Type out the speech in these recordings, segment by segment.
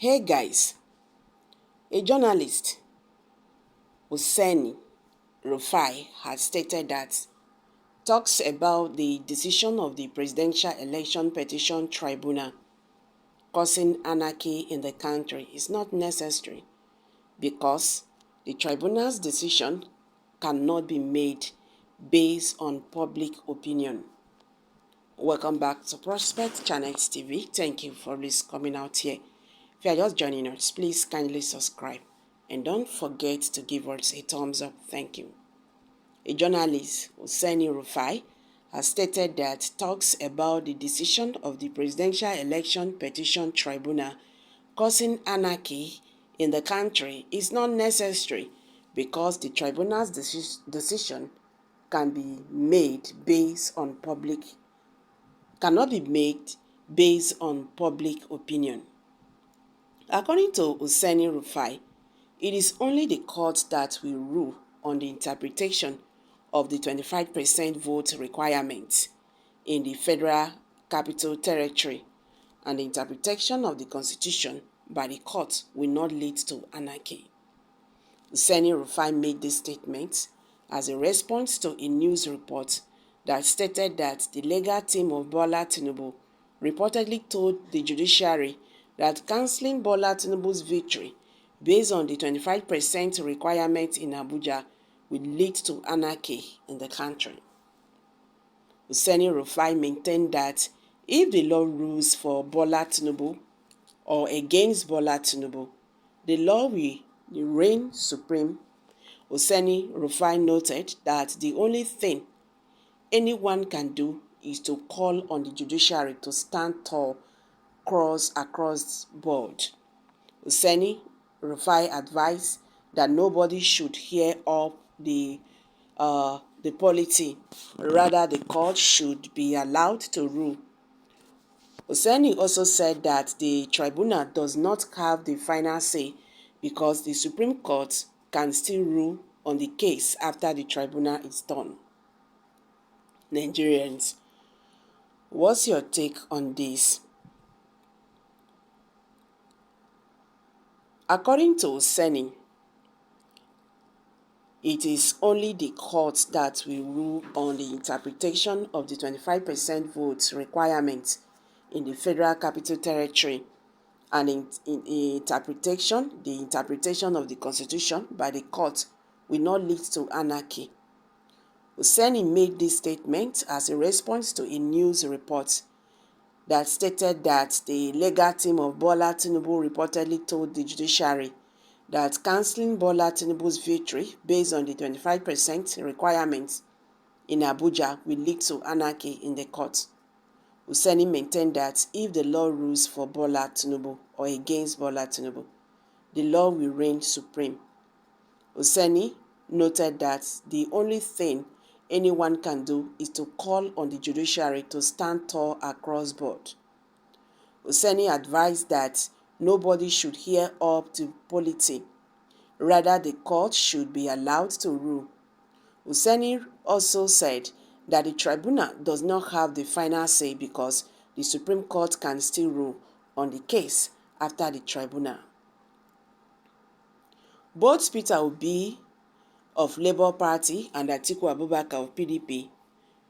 Hey guys, a journalist, Rufai, has stated that talks about the decision of the Presidential Election Petition Tribunal causing anarchy in the country is not necessary because the tribunal's decision cannot be made based on public opinion. Welcome back to Prospect Channels TV. Thank you for this coming out here. If you are just joining us, please kindly subscribe and don't forget to give us a thumbs up. Thank you. A journalist, Rufai, has stated that talks about the decision of the Presidential Election Petition Tribunal causing anarchy in the country is not necessary because the tribunal's decision cannot be made based on public opinion. According to Rufai, it is only the court that will rule on the interpretation of the 25% vote requirement in the Federal Capital Territory, and the interpretation of the Constitution by the court will not lead to anarchy. Rufai made this statement as a response to a news report that stated that the legal team of Bola Tinubu reportedly told the judiciary that cancelling Bola Tinubu's victory based on the 25% requirement in Abuja will lead to anarchy in the country. Rufai maintained that if the law rules for Bola Tinubu or against Bola Tinubu, the law will reign supreme. Rufai noted that the only thing anyone can do is to call on the judiciary to stand tall across board. Rufai advised that nobody should hear up the polity. Rather, the court should be allowed to rule. Also said that the tribunal does not have the final say because the Supreme Court can still rule on the case after the tribunal is done. Nigerians, what's your take on this? According to Oseni, it is only the court that will rule on the interpretation of the 25% vote requirement in the Federal Capital Territory, and the interpretation of the Constitution by the court will not lead to anarchy. Oseni made this statement as a response to a news report that stated that the legal team of Bola Tinubu reportedly told the judiciary that cancelling Bola Tinubu's victory based on the 25% requirement in Abuja will lead to anarchy in the court. Oseni maintained that if the law rules for Bola Tinubu or against Bola Tinubu, the law will reign supreme. Oseni noted that the only thing anyone can do is to call on the judiciary to stand tall across board. Oseni advised that nobody should hear up to polity. Rather, the court should be allowed to rule. Oseni also said that the tribunal does not have the final say because the Supreme Court can still rule on the case after the tribunal. Both Peter Obi of Labour Party and Atiku Abubakar of PDP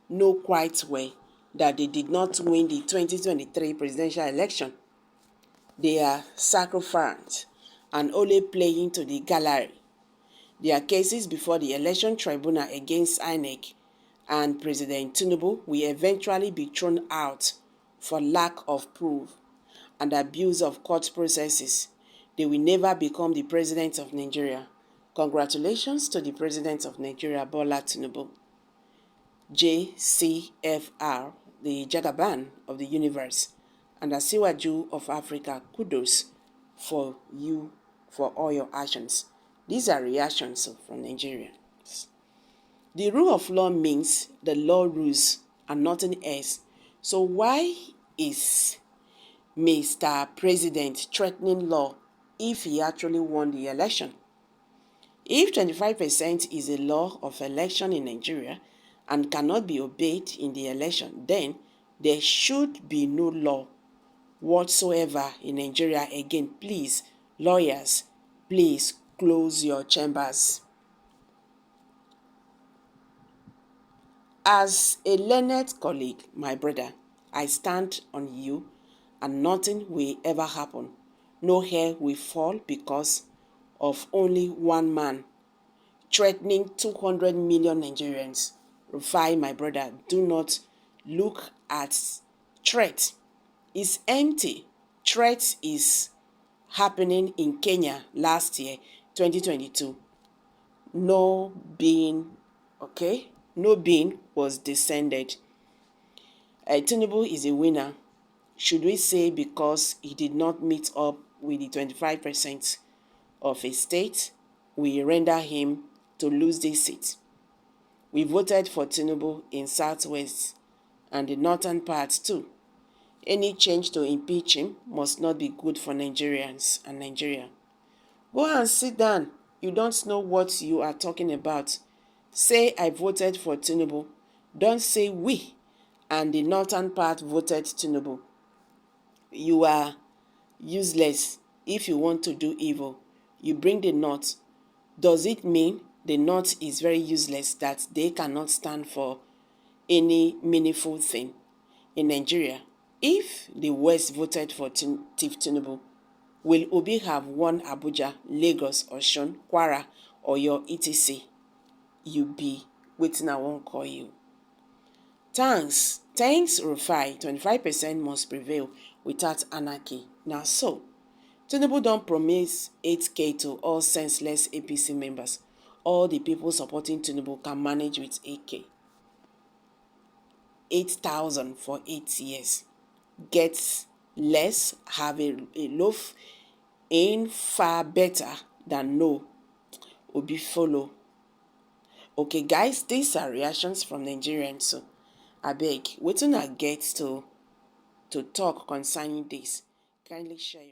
know quite well that they did not win the 2023 presidential election. They are sacrificed and only playing to the gallery. Their cases before the election tribunal against INEC and President Tinubu will eventually be thrown out for lack of proof and abuse of court processes. They will never become the president of Nigeria. Congratulations to the president of Nigeria, Bola Tinubu. JCFR, the Jagaban of the universe, and the Asiwaju of Africa, kudos for you for all your actions. These are reactions from Nigerians. The rule of law means the law rules and nothing else. So why is Mr. President threatening law if he actually won the election? If 25% is a law of election in Nigeria and cannot be obeyed in the election, then there should be no law whatsoever in Nigeria again. Please, lawyers, please close your chambers. As a learned colleague, my brother, I stand on you and nothing will ever happen. No hair will fall because of only one man threatening 200 million Nigerians. Rufai, my brother, do not look at threat. It's empty. Threat is happening in Kenya last year, 2022. No being, okay? No being was descended. Tinubu is a winner. Should we say because he did not meet up with the 25% of a state, we render him to lose this seat? We voted for Tinubu in Southwest and the northern parts too. Any change to impeach him must not be good for Nigerians and Nigeria. Go and sit down. You don't know what you are talking about. Say I voted for Tinubu. Don't say we and the northern part voted Tinubu. You are useless if you want to do evil. You bring the north. Does it mean the north is very useless, that they cannot stand for any meaningful thing in Nigeria? If the West voted for Tinubu, will Obi have won Abuja, Lagos, Osun, Kwara, or your etc? You be wetin I wan call you. Thanks, Rufai. 25% must prevail without anarchy. Now so, Tinubu don't promise 8K to all senseless APC members. All the people supporting Tinubu can manage with 8K. 8,000 for 8 years. Get less, have a loaf, ain't far better than no. Obi follow. Okay, guys, these are reactions from Nigerians. So, abeg, wetin I get to talk concerning this? Kindly share your